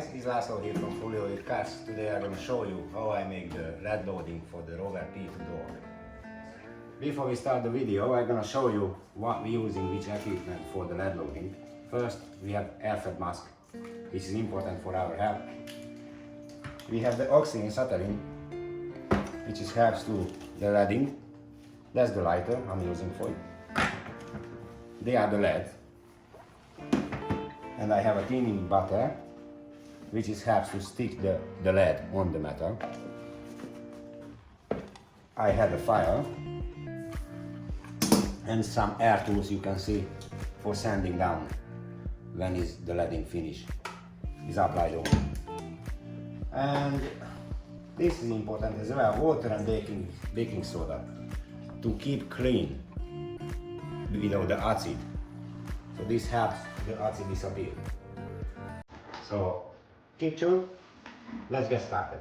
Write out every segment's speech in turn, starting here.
guys, it's Laszlo here from Fully Loaded Cars. Today I'm going to show you how I make the lead loading for the ROVER P2 door. Before we start the video, I'm going to show you what we're using, which equipment for the lead loading. First, we have air-fed mask, which is important for our health. We have the oxygen acetylene, which is helps to the leading. That's the lighter I'm using for it. They are the lead. And I have a cleaning butter, which is helps to stick the lead on the metal. I have a file and some air tools you can see for sanding down when is the leading finish is applied on. And this is important as well, water and baking soda to keep clean without the acid. So this helps the acid disappear. So keep tuned, let's get started.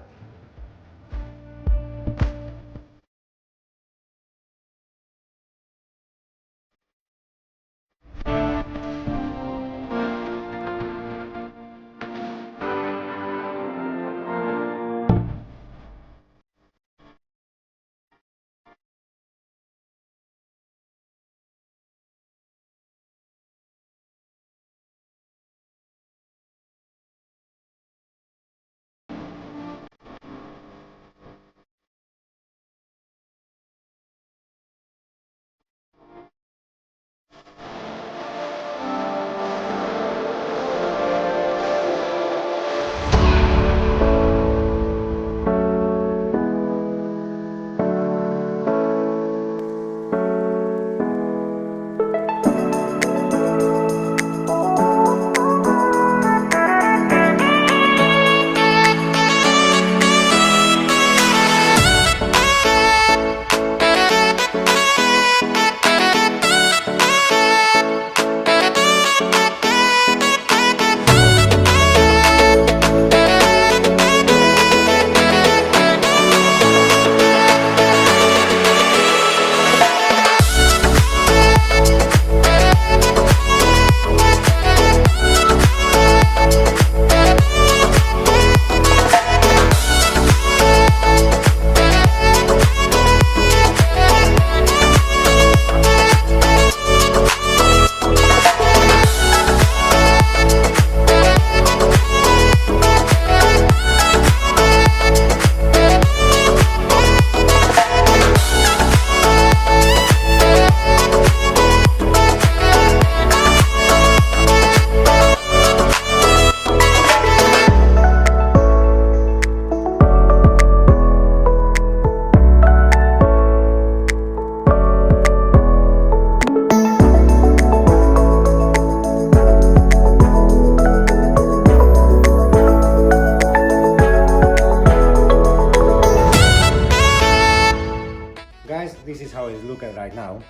Guys, this is how it's looking right now.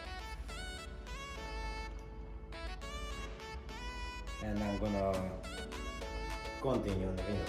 And I'm gonna continue on the video.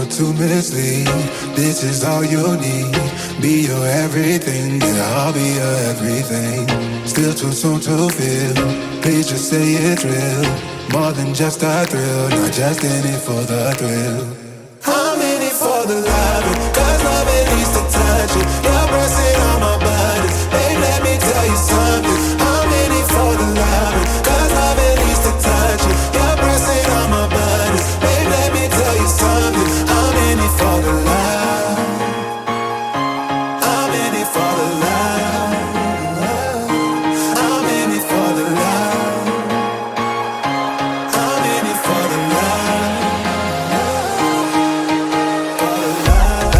or to mislead. This is all you need. Be your everything, yeah, I'll be your everything. Still too soon to feel. Please just say it's real. More than just a thrill, not just in it for the thrill. I'm in it for the love, cause love it needs to touch it. You're pressing on my buttons, babe, let me tell you something. I'm in it for the love, cause love it needs to touch it. You're pressing on my buttons, babe, let me tell you something. I'm in it for the love. I'm in it for the love. I'm in it for the love. I'm in it for the love. For the love.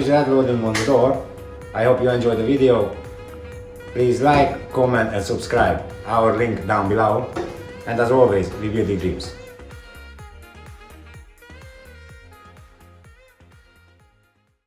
finish red loading on the door. I hope you enjoyed the video. Please like, comment and subscribe. Our link down below. And as always, live your big dreams.